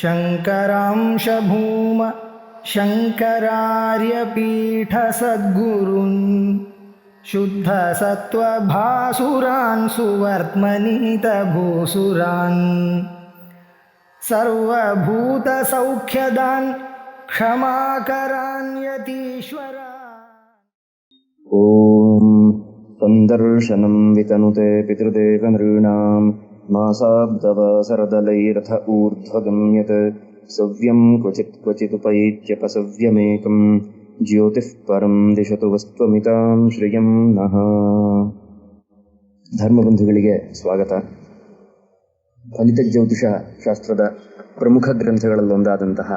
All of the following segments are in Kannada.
ಶಂಕರಾಂಶ ಭೂಮ ಶಂಕರಾರ್ಯಪೀಠ ಸದ್ಗುರುನ್ ಶುದ್ಧ ಸತ್ವಭಾಸುರಾನ್ ಸುವರ್ತ್ಮನೀತ ಭೂಸುರಾನ್ ಸರ್ವಭೂತ ಸೌಖ್ಯದಾನ್ ಕ್ಷಮಾಕರಾನ್ ಯತೀಶ್ವರ. ಓಂ ಸಂದರ್ಶನಂ ವಿತನುತೆ ಪಿತೃದೇವ ನೃಣಾಂ ಮಾಸಾಬ್ದವಸರದಲೈರಥ ಊರ್ಧ್ವಗಮ್ಯತ್ ಸವ್ಯಂ ಕ್ವಚಿತ್ ಕ್ವಚಿದುಪೈತ್ಯಪಸವ್ಯಮೇಕಂ ಜ್ಯೋತಿಃ ಪರಂ ದಿಶತು ವಸ್ತ್ವಮಿತಾಂ ಶ್ರಿಯಂ ನಃ. ಧರ್ಮಬಂಧುಗಳಿಗೆ ಸ್ವಾಗತ. ಫಲಿತ ಜ್ಯೋತಿಷ ಶಾಸ್ತ್ರದ ಪ್ರಮುಖ ಗ್ರಂಥಗಳಲ್ಲೊಂದಾದಂತಹ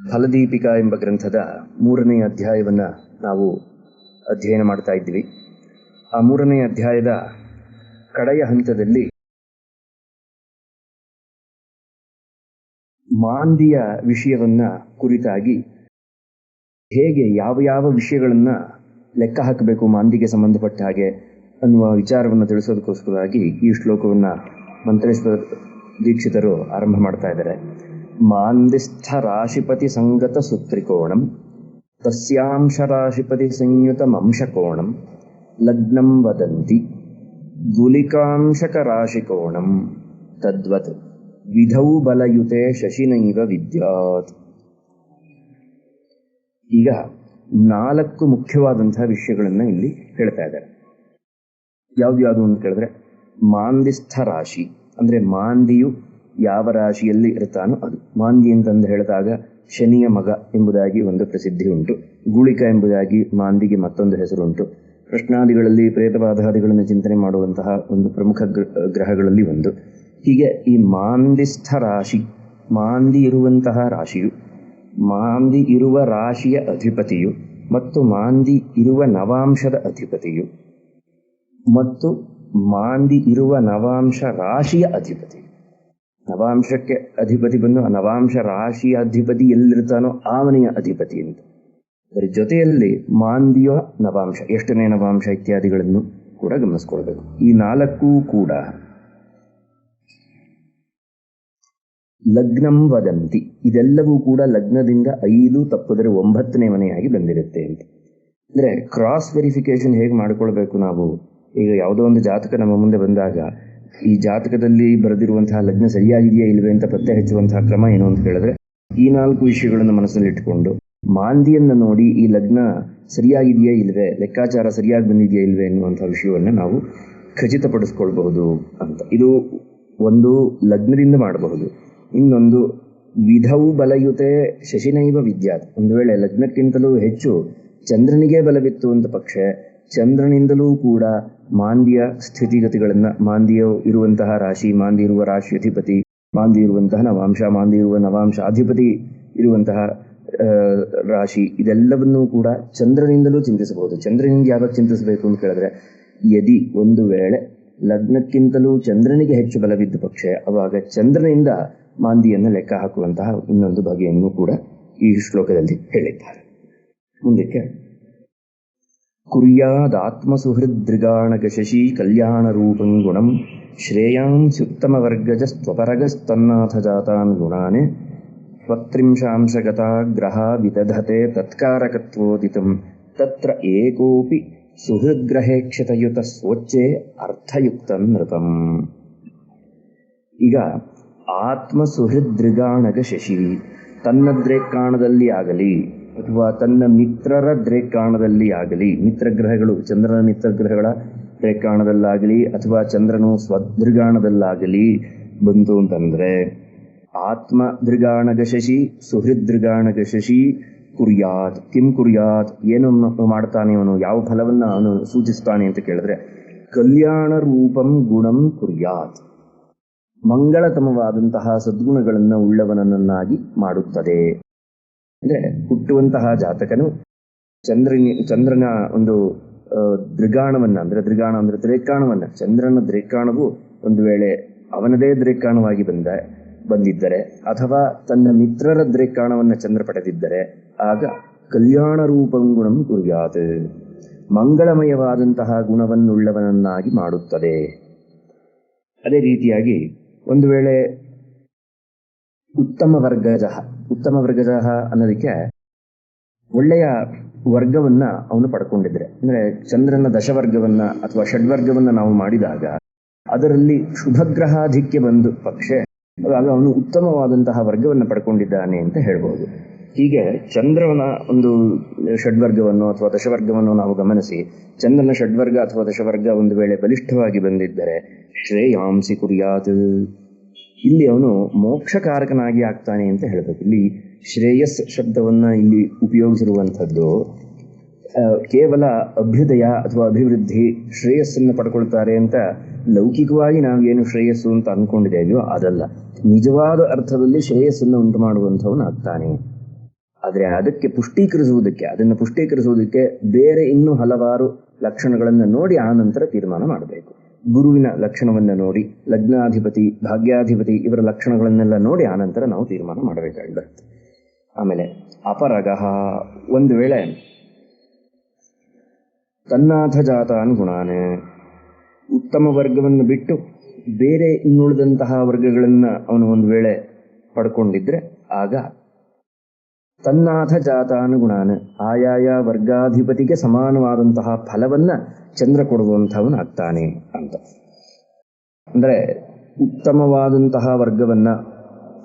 ಫಲದೀಪಿಕಾ ಎಂಬ ಗ್ರಂಥದ 3ನೇ ಅಧ್ಯಾಯವನ್ನು ನಾವು ಅಧ್ಯಯನ ಮಾಡ್ತಾ ಇದ್ವಿ. ಆ 3ನೇ ಅಧ್ಯಾಯದ ಕಡೆಯ ಹಂತದಲ್ಲಿ ಮಾಂದಿಯ ವಿಷಯವನ್ನು ಕುರಿತಾಗಿ ಹೇಗೆ ಯಾವ ವಿಷಯಗಳನ್ನು ಲೆಕ್ಕ ಹಾಕಬೇಕು ಮಾಂದಿಗೆ ಸಂಬಂಧಪಟ್ಟ ಹಾಗೆ ಅನ್ನುವ ವಿಚಾರವನ್ನು ತಿಳಿಸೋದಕ್ಕೋಸ್ಕರವಾಗಿ ಈ ಶ್ಲೋಕವನ್ನು ಮಂತ್ರೇಶ್ವರ ದೀಕ್ಷಿತರು ಆರಂಭ ಮಾಡ್ತಾ ಇದ್ದಾರೆ. ಮಾಂದಿಸ್ಥ ರಾಶಿಪತಿ ಸಂಗತ ಸುತ್ರಿಕೋಣಂ ತಸ್ಯಾಂಶ ರಾಶಿಪತಿ ಸಂಯುತಮಂಶಕೋಣಂ ಲಗ್ನಂ ವದಂತಿ ಗುಲಿಕಾಂಶಕ ರಾಶಿಕೋಣಂ ತದ್ವತ್ ವಿಧೌ ಬಲಯುತೆ ಶಶಿನೈವ ವಿದ್ಯಾತ್. ಈಗ 4 ಮುಖ್ಯವಾದಂತಹ ವಿಷಯಗಳನ್ನು ಇಲ್ಲಿ ಹೇಳ್ತಾ ಇದ್ದಾರೆ. ಯಾವ್ದು ಅಂತ ಕೇಳಿದ್ರೆ, ಮಾಂದಿಸ್ಥ ರಾಶಿ ಅಂದರೆ ಮಾಂದಿಯು ಯಾವ ರಾಶಿಯಲ್ಲಿ ಇರ್ತಾನೋ ಅದು. ಮಾಂದಿ ಅಂತಂದು ಹೇಳಿದಾಗ ಶನಿಯ ಮಗ ಎಂಬುದಾಗಿ ಒಂದು ಪ್ರಸಿದ್ಧಿ ಉಂಟು. ಗುಳಿಕ ಎಂಬುದಾಗಿ ಮಾಂದಿಗೆ ಮತ್ತೊಂದು ಹೆಸರುಂಟು. ಪ್ರಶ್ನಾದಿಗಳಲ್ಲಿ ಪ್ರೇತಬಾಧಾದಿಗಳನ್ನು ಚಿಂತನೆ ಮಾಡುವಂತಹ ಒಂದು ಪ್ರಮುಖ ಗ್ರಹಗಳಲ್ಲಿ ಒಂದು. ಹೀಗೆ ಈ ಮಾಂದಿಸ್ಥ ರಾಶಿ, ಮಾಂದಿ ಇರುವಂತಹ ರಾಶಿಯು, ಮಾಂದಿ ಇರುವ ರಾಶಿಯ ಅಧಿಪತಿಯು ಮತ್ತು ಮಾಂದಿ ಇರುವ ನವಾಂಶದ ಅಧಿಪತಿಯು ಮತ್ತು ಮಾಂದಿ ಇರುವ ನವಾಂಶ ರಾಶಿಯ ಅಧಿಪತಿ. ನವಾಂಶಕ್ಕೆ ಅಧಿಪತಿ ಬಂದು ಆ ನವಾಂಶ ರಾಶಿಯ ಅಧಿಪತಿ ಎಲ್ಲಿರ್ತಾನೋ ಆ ಮನೆಯ ಅಧಿಪತಿ ಅಂತ. ಅದರ ಜೊತೆಯಲ್ಲಿ ಮಾಂದಿಯ ನವಾಂಶ, ಎಷ್ಟನೇ ನವಾಂಶ ಇತ್ಯಾದಿಗಳನ್ನು ಕೂಡ ಗಮನಿಸ್ಕೊಳ್ಬೇಕು. ಈ 4 ಕೂಡ ಲಗ್ನಂ ವದಂತಿ, ಇದೆಲ್ಲವೂ ಕೂಡ ಲಗ್ನದಿಂದ 5 ತಪ್ಪಿದರೆ 9ನೇ ಮನೆಯಾಗಿ ಬಂದಿರುತ್ತೆ ಅಂತ. ಅಂದರೆ ಕ್ರಾಸ್ ವೆರಿಫಿಕೇಶನ್ ಹೇಗೆ ಮಾಡ್ಕೊಳ್ಬೇಕು ನಾವು. ಈಗ ಯಾವುದೋ ಒಂದು ಜಾತಕ ನಮ್ಮ ಮುಂದೆ ಬಂದಾಗ ಈ ಜಾತಕದಲ್ಲಿ ಬರೆದಿರುವಂತಹ ಲಗ್ನ ಸರಿಯಾಗಿದೆಯಾ ಇಲ್ವೇ ಅಂತ ಪತ್ತೆ ಹಚ್ಚುವಂತಹ ಕ್ರಮ ಏನು ಅಂತ ಹೇಳಿದ್ರೆ, ಈ 4 ವಿಷಯಗಳನ್ನು ಮನಸ್ಸಲ್ಲಿ ಇಟ್ಟುಕೊಂಡು ಮಾಂದಿಯನ್ನು ನೋಡಿ ಈ ಲಗ್ನ ಸರಿಯಾಗಿದೆಯಾ ಇಲ್ವೇ, ಲೆಕ್ಕಾಚಾರ ಸರಿಯಾಗಿ ಬಂದಿದೆಯಾ ಇಲ್ವೇ ಎನ್ನುವಂತಹ ವಿಷಯವನ್ನು ನಾವು ಖಚಿತಪಡಿಸ್ಕೊಳ್ಬಹುದು ಅಂತ. ಇದು ಒಂದು ಲಗ್ನದಿಂದ ಮಾಡಬಹುದು. ಇನ್ನೊಂದು ವಿಧೌ ಬಲಯುತೆ ಶಶಿನೈವ ವಿದ್ಯಾತ್. ಒಂದು ವೇಳೆ ಲಗ್ನಕ್ಕಿಂತಲೂ ಹೆಚ್ಚು ಚಂದ್ರನಿಗೆ ಬಲವಿತ್ತು ಅಂತ ಪಕ್ಷ, ಚಂದ್ರನಿಂದಲೂ ಕೂಡ ಮಾಂದಿಯ ಸ್ಥಿತಿಗತಿಗಳನ್ನು, ಮಾಂದಿಯ ಇರುವಂತಹ ರಾಶಿ, ಮಾಂದಿ ಇರುವ ರಾಶಿ ಅಧಿಪತಿ, ಮಾಂದಿ ಇರುವಂತಹ ನವಾಂಶ, ಮಾಂದಿ ಇರುವ ನವಾಂಶ ಅಧಿಪತಿ ಇರುವಂತಹ ರಾಶಿ, ಇದೆಲ್ಲವನ್ನೂ ಕೂಡ ಚಂದ್ರನಿಂದಲೂ ಚಿಂತಿಸಬಹುದು. ಚಂದ್ರನಿಂದ ಯಾವಾಗ ಚಿಂತಿಸಬೇಕು ಅಂತ ಕೇಳಿದ್ರೆ, ಯದಿ ಒಂದು ವೇಳೆ ಲಗ್ನಕ್ಕಿಂತಲೂ ಚಂದ್ರನಿಗೆ ಹೆಚ್ಚು ಬಲವಿದ್ದ ಪಕ್ಷ ಅವಾಗ ಚಂದ್ರನಿಂದ ಮಾಂದಿಯನ್ನು ಲೆಕ್ಕ ಹಾಕುವಂತಹ ಇನ್ನೊಂದು ಬಗೆಯನ್ನು ಕೂಡ ಈ ಶ್ಲೋಕದಲ್ಲಿ ಹೇಳಿದ್ದಾರೆ. ಮುಂದಕ್ಕೆ ಕುರ್ಯಾದಾತ್ಮಸುಹೃದೃಗಾಣಕ ಶಶಿ ಕಲ್ಯಾಣ ರೂಪಂ ಗುಣಂ ಶ್ರೇಯಾಂಸ್ಯುತ್ತಮ ವರ್ಗಜಸ್ತ್ವಪರಗಸ್ತನ್ನಾಥ ಜಾತಾನ್ ಗುಣಾನ್ ತ್ವತ್ರಿಂಶಾಂಶಗತಾ ಗ್ರಹ ವಿದಧತೆ ತತ್ಕಾರಕತ್ವೋದಿತಂ ತತ್ರ ಏಕೋಪಿ ಸುಹೃದ್ಗ್ರಹೇಕ್ಷತಯುತ ಸ್ವಚ್ಛೆ ಅರ್ಥಯುಕ್ತ ನೃಪಂ. ಈಗ ಆತ್ಮ ಸುಹೃದೃಗಾಣಗ ಶಶಿ, ತನ್ನ ದ್ರೇಕಾಣದಲ್ಲಿ ಆಗಲಿ ಅಥವಾ ತನ್ನ ಮಿತ್ರರ ದ್ರೇಕಾಣದಲ್ಲಿ ಆಗಲಿ, ಮಿತ್ರಗ್ರಹಗಳು ಚಂದ್ರನ ಮಿತ್ರಗ್ರಹಗಳ ದ್ರೇಕಾಣದಲ್ಲಾಗಲಿ ಅಥವಾ ಚಂದ್ರನು ಸ್ವದೃಗಾಣದಲ್ಲಾಗಲಿ ಬಂತು ಅಂತಂದರೆ, ಆತ್ಮ ದೃಗಾಣಗ ಶಶಿ ಸುಹೃದೃಗಾಣಗ ಶಶಿ ಕುರ್ಯಾತ್. ಕಿಂ ಕುರ್ಯಾತ್, ಏನು ಮಾಡ್ತಾನೆ ಅವನು, ಯಾವ ಫಲವನ್ನು ಅವನು ಸೂಚಿಸ್ತಾನೆ ಅಂತ ಕೇಳಿದ್ರೆ, ಕಲ್ಯಾಣ ರೂಪಂ ಗುಣಂ ಕುರ್ಯಾತ್, ಮಂಗಳತಮವಾದಂತಹ ಸದ್ಗುಣಗಳನ್ನು ಉಳ್ಳವನನ್ನಾಗಿ ಮಾಡುತ್ತದೆ. ಅಂದರೆ ಹುಟ್ಟುವಂತಹ ಜಾತಕನು ಚಂದ್ರನ ಒಂದು ದೃಗಾಣವನ್ನು, ಅಂದರೆ ದ್ರಿಗಾಣ ಅಂದರೆ ದ್ರೇಕಾಣವನ್ನು, ಚಂದ್ರನ ದ್ರೇಕಾಣವು ಒಂದು ವೇಳೆ ಅವನದೇ ದ್ರೇಕಾಣವಾಗಿ ಬಂದಿದ್ದರೆ ಅಥವಾ ತನ್ನ ಮಿತ್ರರ ದ್ರೇಕಾಣವನ್ನು ಚಂದ್ರ ಪಡೆದಿದ್ದರೆ ಆಗ ಕಲ್ಯಾಣ ರೂಪಂ ಗುಣಂ ಕುರ್ಯಾತ್, ಮಂಗಳಮಯವಾದಂತಹ ಗುಣವನ್ನುಳ್ಳವನನ್ನಾಗಿ ಮಾಡುತ್ತದೆ. ಅದೇ ರೀತಿಯಾಗಿ ಒಂದು ವೇಳೆ ಉತ್ತಮ ವರ್ಗಜಃ. ಉತ್ತಮ ವರ್ಗಜಃ ಅನ್ನೋದಕ್ಕೆ ಒಳ್ಳೆಯ ವರ್ಗವನ್ನ ಅವನು ಪಡ್ಕೊಂಡಿದ್ರೆ, ಅಂದ್ರೆ ಚಂದ್ರನ ದಶವರ್ಗವನ್ನ ಅಥವಾ ಷಡ್ವರ್ಗವನ್ನ ನಾವು ಮಾಡಿದಾಗ ಅದರಲ್ಲಿ ಶುಭಗ್ರಹಾಧಿಕ್ಯ ಬಂದು ಪಕ್ಷೆ ಆಗ ಅವನು ಉತ್ತಮವಾದಂತಹ ವರ್ಗವನ್ನು ಪಡ್ಕೊಂಡಿದ್ದಾನೆ ಅಂತ ಹೇಳ್ಬೋದು. ಹೀಗೆ ಚಂದ್ರನ ಒಂದು ಷಡ್ವರ್ಗವನ್ನು ಅಥವಾ ದಶವರ್ಗವನ್ನು ನಾವು ಗಮನಿಸಿ, ಚಂದ್ರನ ಷಡ್ವರ್ಗ ಅಥವಾ ದಶವರ್ಗ ಒಂದು ವೇಳೆ ಬಲಿಷ್ಠವಾಗಿ ಬಂದಿದ್ದರೆ ಶ್ರೇಯಾಂಸಿ ಕುರ್ಯಾತ್, ಇಲ್ಲಿ ಅವನು ಮೋಕ್ಷಕಾರಕನಾಗಿ ಆಗ್ತಾನೆ ಅಂತ ಹೇಳಬೇಕು. ಇಲ್ಲಿ ಶ್ರೇಯಸ್ ಶಬ್ದವನ್ನ ಇಲ್ಲಿ ಉಪಯೋಗಿಸಿರುವಂಥದ್ದು ಕೇವಲ ಅಭ್ಯುದಯ ಅಥವಾ ಅಭಿವೃದ್ಧಿ, ಶ್ರೇಯಸ್ಸನ್ನು ಪಡ್ಕೊಳ್ತಾರೆ ಅಂತ ಲೌಕಿಕವಾಗಿ ನಾವೇನು ಶ್ರೇಯಸ್ಸು ಅಂತ ಅಂದ್ಕೊಂಡಿದ್ದೇವೆಯೋ ಅದಲ್ಲ. ನಿಜವಾದ ಅರ್ಥದಲ್ಲಿ ಶ್ರೇಯಸ್ಸನ್ನು ಉಂಟು ಮಾಡುವಂಥವನು ಆಗ್ತಾನೆ. ಆದರೆ ಅದಕ್ಕೆ ಅದನ್ನು ಪುಷ್ಟೀಕರಿಸುವುದಕ್ಕೆ ಬೇರೆ ಇನ್ನೂ ಹಲವಾರು ಲಕ್ಷಣಗಳನ್ನು ನೋಡಿ ಆ ನಂತರ ತೀರ್ಮಾನ ಮಾಡಬೇಕು. ಗುರುವಿನ ಲಕ್ಷಣವನ್ನು ನೋಡಿ, ಲಗ್ನಾಧಿಪತಿ, ಭಾಗ್ಯಾಧಿಪತಿ ಇವರ ಲಕ್ಷಣಗಳನ್ನೆಲ್ಲ ನೋಡಿ ಆ ನಂತರ ನಾವು ತೀರ್ಮಾನ ಮಾಡಬೇಕಾಗಿ ಬರುತ್ತೆ. ಆಮೇಲೆ ಅಪರಗಃ, ಒಂದು ವೇಳೆ ತನ್ನಾಥ ಜಾತಾನ್ ಗುಣಾನ್, ಉತ್ತಮ ವರ್ಗವನ್ನು ಬಿಟ್ಟು ಬೇರೆ ಇನ್ನುಳಿದಂತಹ ವರ್ಗಗಳನ್ನು ಅವನು ಒಂದು ವೇಳೆ ಪಡ್ಕೊಂಡಿದ್ರೆ ಆಗ ತನ್ನಾಥ ಜಾತಾನುಗುಣಾನ್, ಆಯಾಯ ವರ್ಗಾಧಿಪತಿಗೆ ಸಮಾನವಾದಂತಹ ಫಲವನ್ನ ಚಂದ್ರ ಕೊಡುವಂಥವನಾಗ್ತಾನೆ ಅಂತ. ಅಂದ್ರೆ ಉತ್ತಮವಾದಂತಹ ವರ್ಗವನ್ನ,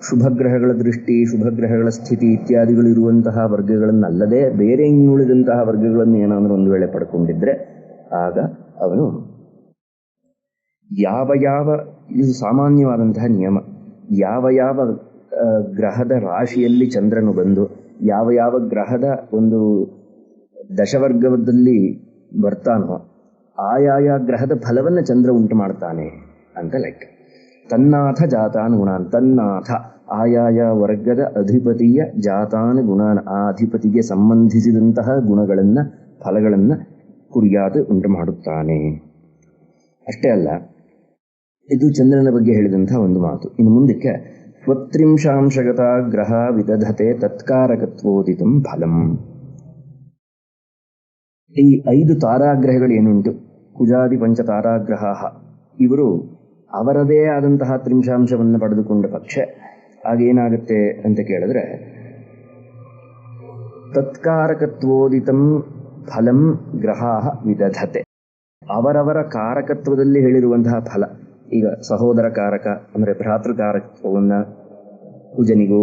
ಶುಭಗ್ರಹಗಳ ದೃಷ್ಟಿ, ಶುಭಗ್ರಹಗಳ ಸ್ಥಿತಿ ಇತ್ಯಾದಿಗಳು ಇರುವಂತಹ ವರ್ಗಗಳನ್ನಲ್ಲದೆ ಬೇರೆ ಇನ್ನುಳಿದಂತಹ ವರ್ಗಗಳನ್ನು ಏನಾದರೂ ಒಂದು ವೇಳೆ ಪಡ್ಕೊಂಡಿದ್ರೆ ಆಗ ಅವನು ಇದು ಸಾಮಾನ್ಯವಾದಂತಹ ನಿಯಮ, ಯಾವ ಗ್ರಹದ ರಾಶಿಯಲ್ಲಿ ಚಂದ್ರನು ಬಂದು ಯಾವ ಗ್ರಹದ ಒಂದು ದಶವರ್ಗದಲ್ಲಿ ಬರ್ತಾನೋ ಆಯಾಯ ಗ್ರಹದ ಫಲವನ್ನ ಚಂದ್ರ ಉಂಟು ಮಾಡ್ತಾನೆ ಅಂತ ಲೆಕ್ಕ. ತನ್ನಾಥ ಜಾತಾನ್ ಗುಣಾನ್, ತನ್ನಾಥ ಆಯಾಯ ವರ್ಗದ ಅಧಿಪತಿಯ ಜಾತಾನ್ ಗುಣಾನ್, ಆ ಅಧಿಪತಿಗೆ ಸಂಬಂಧಿಸಿದಂತಹ ಗುಣಗಳನ್ನ ಫಲಗಳನ್ನ ಕುರಿಯಾದ ಉಂಟು ಮಾಡುತ್ತಾನೆ. ಅಷ್ಟೇ ಅಲ್ಲ, ಇದು ಚಂದ್ರನ ಬಗ್ಗೆ ಹೇಳಿದಂತಹ ಒಂದು ಮಾತು. ಇನ್ನು ಮುಂದಕ್ಕೆ ಸ್ವತ್ರಿಂಶಾಂಶಗತ ಗ್ರಹ ವಿದಧತೆ ತತ್ಕಾರಕತ್ವೋದಿತಂ ಫಲಂ. ಈ 5 ತಾರಾಗ್ರಹಗಳು ಏನುಂಟು, ಕುಜಾದಿ ಪಂಚ ತಾರಾಗ್ರಹ, ಇವರು ಅವರದೇ ಆದಂತಹ ತ್ರಿಂಶಾಂಶವನ್ನು ಪಡೆದುಕೊಂಡ ಪಕ್ಷ ಆಗೇನಾಗುತ್ತೆ ಅಂತ ಕೇಳಿದ್ರೆ ತತ್ಕಾರಕತ್ವೋದಿತಂ ಫಲಂ ಗ್ರಹಾ ವಿದಧತೆ. ಅವರವರ ಕಾರಕತ್ವದಲ್ಲಿ ಹೇಳಿರುವಂತಹ ಫಲ, ಈಗ ಸಹೋದರ ಕಾರಕ ಅಂದರೆ ಭ್ರಾತೃಕಾರಕತ್ವವನ್ನು ಕುಜನಿಗೂ,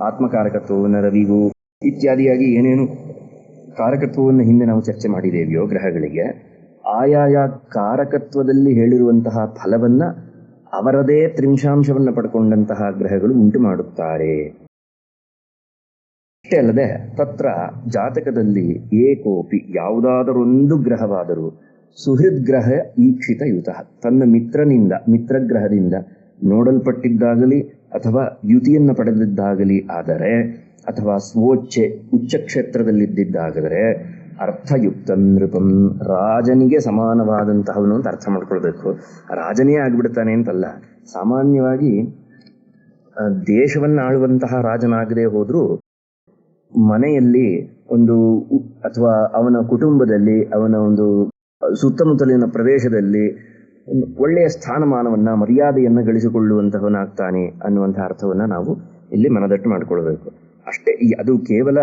ಆತ್ಮಕಾರಕತ್ವವನ್ನು ರವಿಗೂ ಇತ್ಯಾದಿಯಾಗಿ ಏನೇನು ಕಾರಕತ್ವವನ್ನು ಹಿಂದೆ ನಾವು ಚರ್ಚೆ ಮಾಡಿದ್ದೇವೆಯೋ ಗ್ರಹಗಳಿಗೆ, ಆಯಾಯ ಕಾರಕತ್ವದಲ್ಲಿ ಹೇಳಿರುವಂತಹ ಫಲವನ್ನ ಅವರದೇ ತ್ರಿಂಶಾಂಶವನ್ನು ಪಡ್ಕೊಂಡಂತಹ ಗ್ರಹಗಳು ಉಂಟು ಮಾಡುತ್ತಾರೆ. ಅಷ್ಟೇ ಅಲ್ಲದೆ ತತ್ರ ಜಾತಕದಲ್ಲಿ ಏಕೋಪಿ ಯಾವುದಾದರೊಂದು ಗ್ರಹವಾದರೂ ಸುಹೃದ್ಗ್ರಹ ಈಕ್ಷಿತಯುತ, ತನ್ನ ಮಿತ್ರಗ್ರಹದಿಂದ ನೋಡಲ್ಪಟ್ಟಿದ್ದಾಗಲಿ ಅಥವಾ ಯುತಿಯನ್ನು ಪಡೆದಿದ್ದಾಗಲಿ ಆದರೆ, ಅಥವಾ ಸ್ವೋಚ್ಛೆ ಉಚ್ಚ ಕ್ಷೇತ್ರದಲ್ಲಿದ್ದಿದ್ದಾದರೆ ಅರ್ಥಯುಕ್ತ ನೃಪಂ, ರಾಜನಿಗೆ ಸಮಾನವಾದಂತಹವನು ಅಂತ ಅರ್ಥ ಮಾಡ್ಕೊಳ್ಬೇಕು. ರಾಜನೇ ಆಗಿಬಿಡ್ತಾನೆ ಅಂತಲ್ಲ, ಸಾಮಾನ್ಯವಾಗಿ ದೇಶವನ್ನು ಆಳುವಂತಹ ರಾಜನಾಗದೆ ಹೋದ್ರೂ ಮನೆಯಲ್ಲಿ ಒಂದು ಅಥವಾ ಅವನ ಕುಟುಂಬದಲ್ಲಿ, ಅವನ ಒಂದು ಸುತ್ತಮುತ್ತಲಿನ ಪ್ರದೇಶದಲ್ಲಿ ಒಳ್ಳೆಯ ಸ್ಥಾನಮಾನವನ್ನ, ಮರ್ಯಾದೆಯನ್ನ ಗಳಿಸಿಕೊಳ್ಳುವಂತಹವನಾಗ್ತಾನೆ ಅನ್ನುವಂತಹ ಅರ್ಥವನ್ನ ನಾವು ಇಲ್ಲಿ ಮನದಟ್ಟು ಮಾಡಿಕೊಳ್ಬೇಕು. ಅಷ್ಟೇ, ಅದು ಕೇವಲ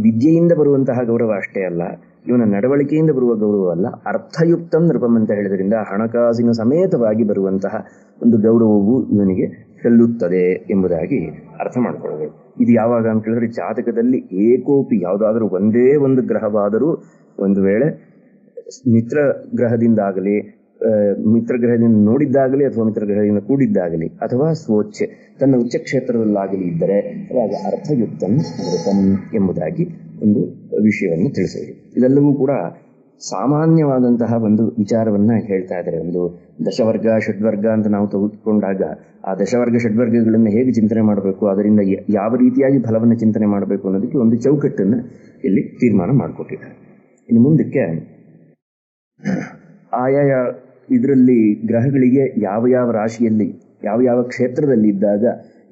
ವಿದ್ಯೆಯಿಂದ ಬರುವಂತಹ ಗೌರವ ಅಷ್ಟೇ ಅಲ್ಲ, ಇವನ ನಡವಳಿಕೆಯಿಂದ ಬರುವ ಗೌರವ ಅಲ್ಲ, ಅರ್ಥಯುಕ್ತಂ ನೃಪಂ ಅಂತ ಹೇಳಿದ್ರಿಂದ ಹಣಕಾಸಿನ ಸಮೇತವಾಗಿ ಬರುವಂತಹ ಒಂದು ಗೌರವವು ಇವನಿಗೆ ಸಲ್ಲುತ್ತದೆ ಎಂಬುದಾಗಿ ಅರ್ಥ ಮಾಡಿಕೊಳ್ಬೇಕು. ಇದು ಯಾವಾಗ ಅಂತ ಹೇಳಿದ್ರೆ ಜಾತಕದಲ್ಲಿ ಏಕೋಪಿ ಯಾವುದಾದರೂ ಒಂದೇ ಒಂದು ಗ್ರಹವಾದರೂ ಒಂದು ವೇಳೆ ಮಿತ್ರಗ್ರಹದಿಂದಾಗಲಿ, ಮಿತ್ರಗ್ರಹದಿಂದ ನೋಡಿದ್ದಾಗಲಿ ಅಥವಾ ಮಿತ್ರಗ್ರಹದಿಂದ ಕೂಡಿದ್ದಾಗಲಿ ಅಥವಾ ಸ್ವೋಚ್ಛೆ ತನ್ನ ಉಚ್ಚ ಕ್ಷೇತ್ರದಲ್ಲಾಗಲಿ ಇದ್ದರೆ ಆಗ ಅರ್ಥಯುಕ್ತಂ ನೃಪಂ ಎಂಬುದಾಗಿ ಒಂದು ವಿಷಯವನ್ನು ತಿಳಿಸುವುದು. ಇದೆಲ್ಲವೂ ಕೂಡ ಸಾಮಾನ್ಯವಾದಂತಹ ಒಂದು ವಿಚಾರವನ್ನ ಹೇಳ್ತಾ ಇದ್ದಾರೆ. ಒಂದು ದಶವರ್ಗ ಷಡ್ವರ್ಗ ಅಂತ ನಾವು ತೆಗೆದುಕೊಂಡಾಗ ಆ ದಶವರ್ಗ ಷಡ್ವರ್ಗಗಳನ್ನು ಹೇಗೆ ಚಿಂತನೆ ಮಾಡಬೇಕು, ಅದರಿಂದ ಯಾವ ರೀತಿಯಾಗಿ ಫಲವನ್ನು ಚಿಂತನೆ ಮಾಡಬೇಕು ಅನ್ನೋದಕ್ಕೆ ಒಂದು ಚೌಕಟ್ಟನ್ನು ಇಲ್ಲಿ ತೀರ್ಮಾನ ಮಾಡಿಕೊಟ್ಟಿದ್ದಾರೆ. ಇನ್ನು ಮುಂದಕ್ಕೆ ಆಯಾಯ ಇದರಲ್ಲಿ ಗ್ರಹಗಳಿಗೆ ಯಾವ ರಾಶಿಯಲ್ಲಿ ಯಾವ ಕ್ಷೇತ್ರದಲ್ಲಿ ಇದ್ದಾಗ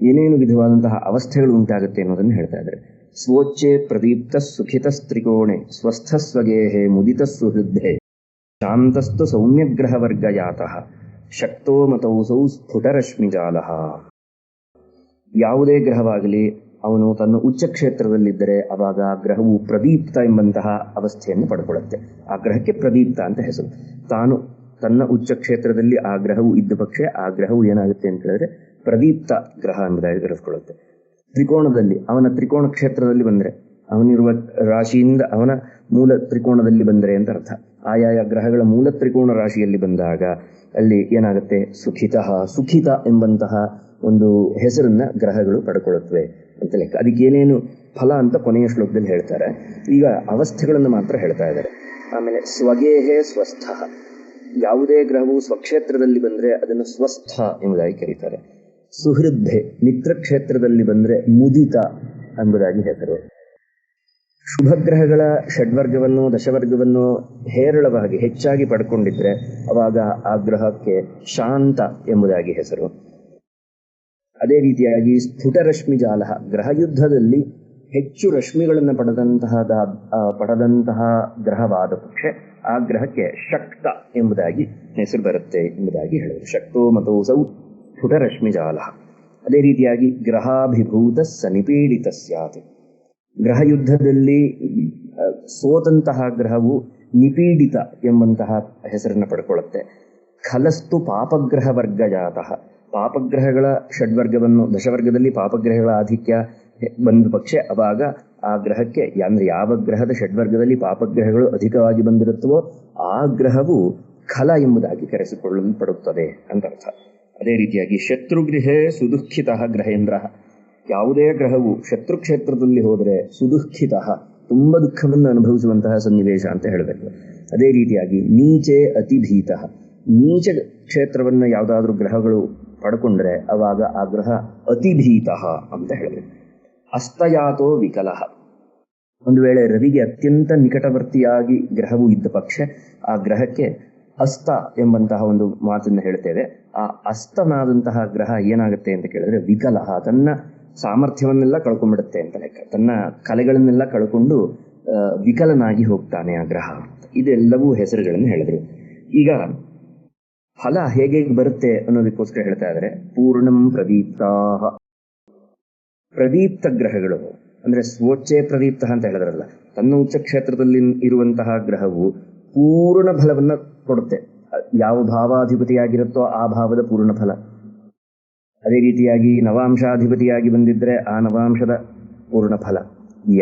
ಏನೇನು ವಿಧವಾದಂತಹ ಅವಸ್ಥೆಗಳು ಉಂಟಾಗುತ್ತೆ ಅನ್ನೋದನ್ನು ಹೇಳ್ತಾ ಇದ್ದಾರೆ. ಸ್ವೋಚ್ಛೆ ಪ್ರದೀಪ್ತ ಸುಖಿತ ತ್ರಿಕೋಣೆ ಸ್ವಸ್ಥ ಸ್ವಗೇಹೆ ಮುದಿತ ಸುಹೃದ್ಧೆ ಶಾಂತಸ್ತು ಸೌಮ್ಯಗ್ರಹವರ್ಗ ಯಾತಃ ಶಕ್ತೋ ಮತೌಸೌ ಸ್ಫುಟರಶ್ಮಿಜಾಲ. ಯಾವುದೇ ಗ್ರಹವಾಗಲಿ ಅವನು ತನ್ನ ಉಚ್ಚ ಕ್ಷೇತ್ರದಲ್ಲಿದ್ದರೆ ಅವಾಗ ಆ ಗ್ರಹವು ಪ್ರದೀಪ್ತ ಎಂಬಂತಹ ಅವಸ್ಥೆಯನ್ನು ಪಡ್ಕೊಳ್ಳುತ್ತೆ. ಆ ಗ್ರಹಕ್ಕೆ ಪ್ರದೀಪ್ತ ಅಂತ ಹೆಸರು. ತಾನು ತನ್ನ ಉಚ್ಚ ಕ್ಷೇತ್ರದಲ್ಲಿ ಆ ಗ್ರಹವು ಇದ್ದ ಪಕ್ಷ ಆ ಗ್ರಹವು ಏನಾಗುತ್ತೆ ಅಂತ ಹೇಳಿದ್ರೆ ಪ್ರದೀಪ್ತ ಗ್ರಹ ಎಂಬುದಾಗಿ ಕರೆಸ್ಕೊಳ್ಳುತ್ತೆ. ತ್ರಿಕೋಣದಲ್ಲಿ ಅವನ ತ್ರಿಕೋಣ ಕ್ಷೇತ್ರದಲ್ಲಿ ಬಂದರೆ, ಅವನಿರುವ ರಾಶಿಯಿಂದ ಅವನ ಮೂಲ ತ್ರಿಕೋಣದಲ್ಲಿ ಬಂದರೆ ಅಂತ ಅರ್ಥ. ಆಯಾಯ ಗ್ರಹಗಳ ಮೂಲ ತ್ರಿಕೋಣ ರಾಶಿಯಲ್ಲಿ ಬಂದಾಗ ಅಲ್ಲಿ ಏನಾಗುತ್ತೆ, ಸುಖಿತ ಎಂಬಂತಹ ಒಂದು ಹೆಸರನ್ನ ಗ್ರಹಗಳು ಪಡ್ಕೊಳ್ಳುತ್ತವೆ ಅಂತ ಲೆಕ್ಕ. ಅದಕ್ಕೇನೇನು ಫಲ ಅಂತ ಕೊನೆಯ ಶ್ಲೋಕದಲ್ಲಿ ಹೇಳ್ತಾರೆ. ಈಗ ಅವಸ್ಥೆಗಳನ್ನು ಮಾತ್ರ ಹೇಳ್ತಾ ಇದ್ದಾರೆ. ಆಮೇಲೆ ಸ್ವಗೇಹೇ ಸ್ವಸ್ಥ, ಯಾವುದೇ ಗ್ರಹವು ಸ್ವಕ್ಷೇತ್ರದಲ್ಲಿ ಬಂದರೆ ಅದನ್ನು ಸ್ವಸ್ಥ ಎಂಬುದಾಗಿ ಕರೀತಾರೆ. ಸುಹೃದ್ಧೆ, ಮಿತ್ರ ಕ್ಷೇತ್ರದಲ್ಲಿ ಬಂದರೆ ಮುದಿತ ಎಂಬುದಾಗಿ ಹೆಸರು. ಶುಭಗ್ರಹಗಳ ಷಡ್ವರ್ಗವನ್ನು ದಶವರ್ಗವನ್ನು ಹೇರಳವಾಗಿ ಹೆಚ್ಚಾಗಿ ಪಡ್ಕೊಂಡಿದ್ರೆ ಅವಾಗ ಆ ಗ್ರಹಕ್ಕೆ ಶಾಂತ ಎಂಬುದಾಗಿ ಹೆಸರು. ಅದೇ ರೀತಿಯಾಗಿ ಸ್ಫುಟ ರಶ್ಮಿ ಜಾಲ, ಗ್ರಹಯುದ್ಧದಲ್ಲಿ ಹೆಚ್ಚು ರಶ್ಮಿಗಳನ್ನು ಪಡೆದಂತಹ ಗ್ರಹವಾದ ಪಕ್ಷ ಆ ಗ್ರಹಕ್ಕೆ ಶಕ್ತ ಎಂಬುದಾಗಿ ಹೆಸರು ಬರುತ್ತೆ ಎಂಬುದಾಗಿ ಹೇಳಿದರು. ಶಕ್ತೋ ಮತೋಸೌ ಸ್ಫುಟ ರಶ್ಮಿ ಜಾಲ. ಅದೇ ರೀತಿಯಾಗಿ ಗ್ರಹಾಭಿಭೂತ ಸನಿಪೀಡಿತ ಸ್ಯಾತ್, ಗ್ರಹಯುದ್ಧದಲ್ಲಿ ಸೋತಂತಹ ಗ್ರಹವು ನಿಪೀಡಿತ ಎಂಬಂತಹ ಹೆಸರನ್ನು ಪಡ್ಕೊಳ್ಳುತ್ತೆ. ಖಲಸ್ತು ಪಾಪಗ್ರಹ ವರ್ಗಜಾತಃ, ಪಾಪಗ್ರಹಗಳ ಷಡ್ವರ್ಗವನ್ನು ದಶವರ್ಗದಲ್ಲಿ ಪಾಪಗ್ರಹಗಳ ಆಧಿಕ್ಯ ಬಂದ ಪಕ್ಷ ಅವಾಗ ಆ ಗ್ರಹಕ್ಕೆ ಅಂದ್ರೆ ಯಾವ ಗ್ರಹದ ಷಡ್ವರ್ಗದಲ್ಲಿ ಪಾಪಗ್ರಹಗಳು ಅಧಿಕವಾಗಿ ಬಂದಿರುತ್ತವೋ ಆ ಗ್ರಹವು ಖಲ ಎಂಬುದಾಗಿ ಕರೆಸಿಕೊಳ್ಳಲ್ಪಡುತ್ತದೆ ಅಂತ ಅರ್ಥ. ಅದೇ ರೀತಿಯಾಗಿ ಶತ್ರುಗೃಹೇ ಸುದುಃಖಿತ ಗ್ರಹೇಂದ್ರ, ಯಾವುದೇ ಗ್ರಹವು ಶತ್ರು ಕ್ಷೇತ್ರದಲ್ಲಿ ಹೋದರೆ ಸುದುಃಖಿತ, ತುಂಬ ದುಃಖವನ್ನು ಅನುಭವಿಸುವಂತಹ ಸನ್ನಿವೇಶ ಅಂತ ಹೇಳಬೇಕು. ಅದೇ ರೀತಿಯಾಗಿ ನೀಚೆ ಅತಿಭೀತ, ನೀಚ ಕ್ಷೇತ್ರವನ್ನು ಯಾವುದಾದ್ರೂ ಗ್ರಹಗಳು ಪಡ್ಕೊಂಡ್ರೆ ಅವಾಗ ಆ ಗ್ರಹ ಅತಿಭೀತ ಅಂತ ಹೇಳಬೇಕು. ಅಸ್ತಯಾತೋ ವಿಕಲ, ಒಂದು ವೇಳೆ ರವಿಗೆ ಅತ್ಯಂತ ನಿಕಟವರ್ತಿಯಾಗಿ ಗ್ರಹವು ಇದ್ದ ಪಕ್ಷ ಆ ಗ್ರಹಕ್ಕೆ ಅಸ್ತ ಎಂಬಂತಹ ಒಂದು ಮಾತನ್ನು ಹೇಳ್ತೇವೆ. ಆ ಅಸ್ತನಾದಂತಹ ಗ್ರಹ ಏನಾಗುತ್ತೆ ಅಂತ ಕೇಳಿದ್ರೆ ವಿಕಲ, ತನ್ನ ಸಾಮರ್ಥ್ಯವನ್ನೆಲ್ಲ ಕಳ್ಕೊಂಡ್ಬಿಡುತ್ತೆ ಅಂತ ಲೆಕ್ಕ. ತನ್ನ ಕಲೆಗಳನ್ನೆಲ್ಲ ಕಳ್ಕೊಂಡು ವಿಕಲನಾಗಿ ಹೋಗ್ತಾನೆ ಆ ಗ್ರಹ. ಇದೆಲ್ಲವೂ ಹೆಸರುಗಳನ್ನು ಹೇಳಿದ್ರು. ಈಗ ಫಲ ಹೇಗೆ ಬರುತ್ತೆ ಅನ್ನೋದಕ್ಕೋಸ್ಕರ ಹೇಳ್ತಾ ಇದ್ದಾರೆ. ಪೂರ್ಣಂ ಪ್ರದೀಪ್ತಾ, ಪ್ರದೀಪ್ತ ಗ್ರಹಗಳು ಅಂದ್ರೆ ಸ್ವೋಚ್ಚೆ ಪ್ರದೀಪ್ತ ಅಂತ ಹೇಳಿದ್ರಲ್ಲ, ತನ್ನ ಉಚ್ಚ ಕ್ಷೇತ್ರದಲ್ಲಿ ಇರುವಂತಹ ಗ್ರಹವು ಪೂರ್ಣ ಫಲವನ್ನ ಕೊಡುತ್ತೆ. ಯಾವ ಭಾವಾಧಿಪತಿಯಾಗಿರುತ್ತೋ ಆ ಭಾವದ ಪೂರ್ಣ ಫಲ. ಅದೇ ರೀತಿಯಾಗಿ ನವಾಂಶಾಧಿಪತಿಯಾಗಿ ಬಂದಿದ್ರೆ ಆ ನವಾಂಶದ ಪೂರ್ಣ ಫಲ.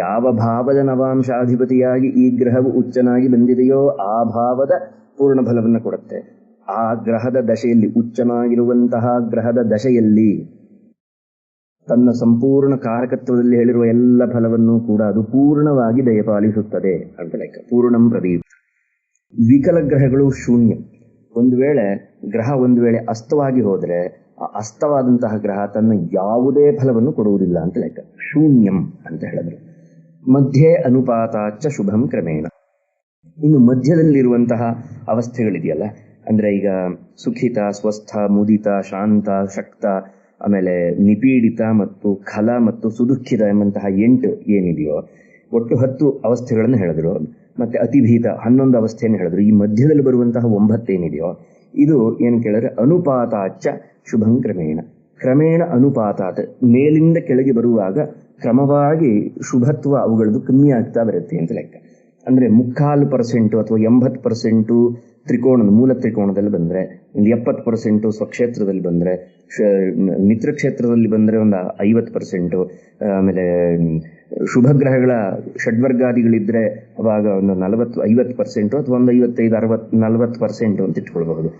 ಯಾವ ಭಾವದ ನವಾಂಶಾಧಿಪತಿಯಾಗಿ ಈ ಗ್ರಹವು ಉಚ್ಚನಾಗಿ ಬಂದಿದೆಯೋ ಆ ಭಾವದ ಪೂರ್ಣ ಫಲವನ್ನು ಕೊಡುತ್ತೆ. ಆ ಗ್ರಹದ ದಶೆಯಲ್ಲಿ, ಉಚ್ಚನಾಗಿರುವಂತಹ ಗ್ರಹದ ದಶೆಯಲ್ಲಿ ತನ್ನ ಸಂಪೂರ್ಣ ಕಾರಕತ್ವದಲ್ಲಿ ಹೇಳಿರುವ ಎಲ್ಲ ಫಲವನ್ನು ಕೂಡ ಅದು ಪೂರ್ಣವಾಗಿ ದಯಪಾಲಿಸುತ್ತದೆ ಅಂತ ಲೆಕ್ಕ. ಪೂರ್ಣಂ ಪ್ರದೀಪ್. ವಿಕಲ ಗ್ರಹಗಳು ಶೂನ್ಯ. ಒಂದು ವೇಳೆ ಗ್ರಹ ಅಸ್ತವಾಗಿ ಹೋದರೆ ಆ ಅಸ್ತವಾದಂತಹ ಗ್ರಹ ತನ್ನ ಯಾವುದೇ ಫಲವನ್ನು ಕೊಡುವುದಿಲ್ಲ ಅಂತ ಲೆಕ್ಕ. ಶೂನ್ಯಂ ಅಂತ ಹೇಳಿದ್ರು. ಮಧ್ಯೆ ಅನುಪಾತಾಚ್ಚ ಶುಭಂ ಕ್ರಮೇಣ. ಇನ್ನು ಮಧ್ಯದಲ್ಲಿರುವಂತಹ ಅವಸ್ಥೆಗಳಿದೆಯಲ್ಲ, ಅಂದ್ರೆ ಈಗ ಸುಖಿತ, ಸ್ವಸ್ಥ, ಮುದಿತ, ಶಾಂತ, ಶಕ್ತ, ಆಮೇಲೆ ನಿಪೀಡಿತ ಮತ್ತು ಖಲ ಮತ್ತು ಸುದುಃಖಿತ ಎಂಬಂತಹ 8 ಏನಿದೆಯೋ ಒಟ್ಟು 10 ಅವಸ್ಥೆಗಳನ್ನು ಹೇಳಿದ್ರು. ಮತ್ತೆ ಅತಿಭೀತ 11 ಅವಸ್ಥೆಯನ್ನು ಹೇಳಿದ್ರು. ಈ ಮಧ್ಯದಲ್ಲಿ ಬರುವಂತಹ 9 ಏನಿದೆಯೋ ಇದು ಏನು ಕೇಳಿದ್ರೆ ಅನುಪಾತಾಚ್ಚ ಶುಭಂ ಕ್ರಮೇಣ. ಕ್ರಮೇಣ ಅನುಪಾತಾತ್, ಮೇಲಿಂದ ಕೆಳಗೆ ಬರುವಾಗ ಕ್ರಮವಾಗಿ ಶುಭತ್ವ ಅವುಗಳದ್ದು ಕಮ್ಮಿ ಆಗ್ತಾ ಬರುತ್ತೆ ಅಂತ ಲೆಕ್ಕ. ಅಂದ್ರೆ 3/4% ಅಥವಾ 80% ತ್ರಿಕೋಣದ ಮೂಲ ತ್ರಿಕೋಣದಲ್ಲಿ ಬಂದರೆ, ಒಂದು 70% ಸ್ವಕ್ಷೇತ್ರದಲ್ಲಿ ಬಂದರೆ, ಮಿತ್ರ ಕ್ಷೇತ್ರದಲ್ಲಿ ಬಂದರೆ ಒಂದು 50%, ಆಮೇಲೆ ಶುಭ ಗ್ರಹಗಳ ಷಡ್ವರ್ಗಾದಿಗಳಿದ್ರೆ ಅವಾಗ ಒಂದು 40-50% ಅಥವಾ ಒಂದು 55-60-40% ಅಂತ ಇಟ್ಕೊಳ್ಬಹುದು.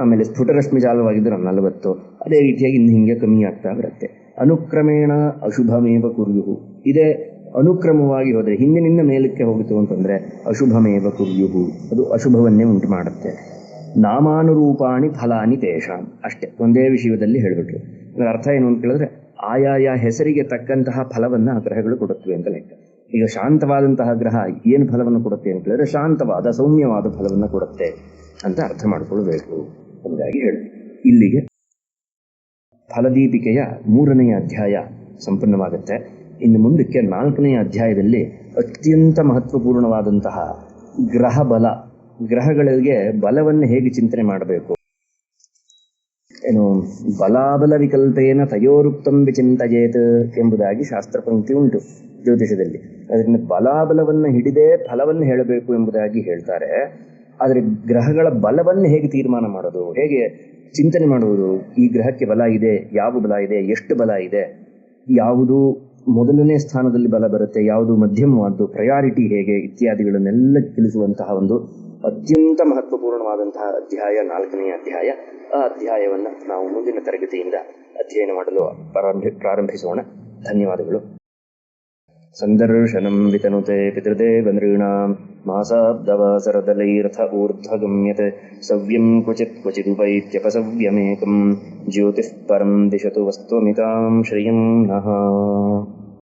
ಆಮೇಲೆ ಸ್ಫುಟರಶ್ಮಿ ಜಾಲವಾಗಿದ್ದರೆ 40. ಅದೇ ರೀತಿಯಾಗಿ ಇನ್ನು ಹಿಂಗೆ ಕಮ್ಮಿ ಆಗ್ತಾ ಬರುತ್ತೆ. ಅನುಕ್ರಮೇಣ ಅಶುಭಮೇವ ಕುರ್ಯುಹು. ಇದೇ ಅನುಕ್ರಮವಾಗಿ ಹೋದರೆ ಹಿಂದಿನಿಂದ ಮೇಲಕ್ಕೆ ಹೋಗಿತು ಅಂತಂದ್ರೆ ಅಶುಭಮೇವ ಕುರ್ಯುಹು, ಅದು ಅಶುಭವನ್ನೇ ಉಂಟು ಮಾಡುತ್ತೆ. ನಾಮಾನುರೂಪಾಣಿ ಫಲಾನಿ ತೇಷಾಂ, ಅಷ್ಟೇ ಒಂದೇ ವಿಷಯದಲ್ಲಿ ಹೇಳಿಬಿಟ್ರು. ಅದರ ಅರ್ಥ ಏನು ಅಂತ ಕೇಳಿದ್ರೆ ಆಯಾಯ ಹೆಸರಿಗೆ ತಕ್ಕಂತಹ ಫಲವನ್ನ ಆ ಗ್ರಹಗಳು ಕೊಡುತ್ತವೆ ಅಂತ ಲೆಕ್ಕ. ಈಗ ಶಾಂತವಾದಂತಹ ಗ್ರಹ ಏನು ಫಲವನ್ನು ಕೊಡುತ್ತೆ ಅಂತ ಹೇಳಿದ್ರೆ ಶಾಂತವಾದ ಸೌಮ್ಯವಾದ ಫಲವನ್ನು ಕೊಡುತ್ತೆ ಅಂತ ಅರ್ಥ ಮಾಡಿಕೊಳ್ಬೇಕು ಎಂಬುದಾಗಿ ಹೇಳಿ ಇಲ್ಲಿಗೆ ಫಲದೀಪಿಕೆಯ 3ನೇ ಅಧ್ಯಾಯ ಸಂಪನ್ನವಾಗುತ್ತೆ. ಇನ್ನು ಮುಂದಕ್ಕೆ 4ನೇ ಅಧ್ಯಾಯದಲ್ಲಿ ಅತ್ಯಂತ ಮಹತ್ವಪೂರ್ಣವಾದಂತಹ ಗ್ರಹ ಬಲ, ಗ್ರಹಗಳಿಗೆ ಬಲವನ್ನು ಹೇಗೆ ಚಿಂತನೆ ಮಾಡಬೇಕು, ಏನು ಬಲಾಬಲ ವಿಕಲ್ಪೇನ ತಯೋರುಕ್ತಂ ವಿಚಿಂತಯೇತ್ ಎಂಬುದಾಗಿ ಶಾಸ್ತ್ರ ಪಂಕ್ತಿ ಉಂಟು ಜ್ಯೋತಿಷದಲ್ಲಿ. ಅದರಿಂದ ಬಲಾಬಲವನ್ನು ಹಿಡಿದೇ ಫಲವನ್ನು ಹೇಳಬೇಕು ಎಂಬುದಾಗಿ ಹೇಳ್ತಾರೆ. ಆದರೆ ಗ್ರಹಗಳ ಬಲವನ್ನು ಹೇಗೆ ತೀರ್ಮಾನ ಮಾಡೋದು, ಹೇಗೆ ಚಿಂತನೆ ಮಾಡುವುದು, ಈ ಗ್ರಹಕ್ಕೆ ಬಲ ಇದೆ, ಯಾವ ಬಲ ಇದೆ, ಎಷ್ಟು ಬಲ ಇದೆ, ಯಾವುದು ಮೊದಲನೇ ಸ್ಥಾನದಲ್ಲಿ ಬಲ ಬರುತ್ತೆ, ಯಾವುದು ಮಧ್ಯಮವಾದ್ದು, ಪ್ರಯಾರಿಟಿ ಹೇಗೆ ಇತ್ಯಾದಿಗಳನ್ನೆಲ್ಲ ತಿಳಿಸುವಂತಹ ಒಂದು ಅತ್ಯಂತ ಮಹತ್ವಪೂರ್ಣವಾದಂತಹ ಅಧ್ಯಾಯ 4ನೇ ಅಧ್ಯಾಯ. ಆ ಅಧ್ಯಾಯವನ್ನು ನಾವು ಮುಂದಿನ ತರಗತಿಯಿಂದ ಅಧ್ಯಯನ ಮಾಡಲು ಪ್ರಾರಂಭಿಸೋಣ. ಧನ್ಯವಾದಗಳು. ಸಂದರ್ಶನಂ ವಿತನುತೆ ಪಿತೃದೇವನೃಣಾಂ ಮಾಸಾಬ್ದವಾಸರದಲೈರಥ ಊರ್ಧ್ವಗಮ್ಯತೆ ಸವ್ಯಂ ಕ್ವಚಿದುಪೈತ್ಯಪಸವ್ಯಮೇಕಂ ಜ್ಯೋತಿಃ ಪರಂ ದಿಶತು ವಸ್ತ್ವಮಿತಾಂ ಶ್ರಿಯಂ ನಃ.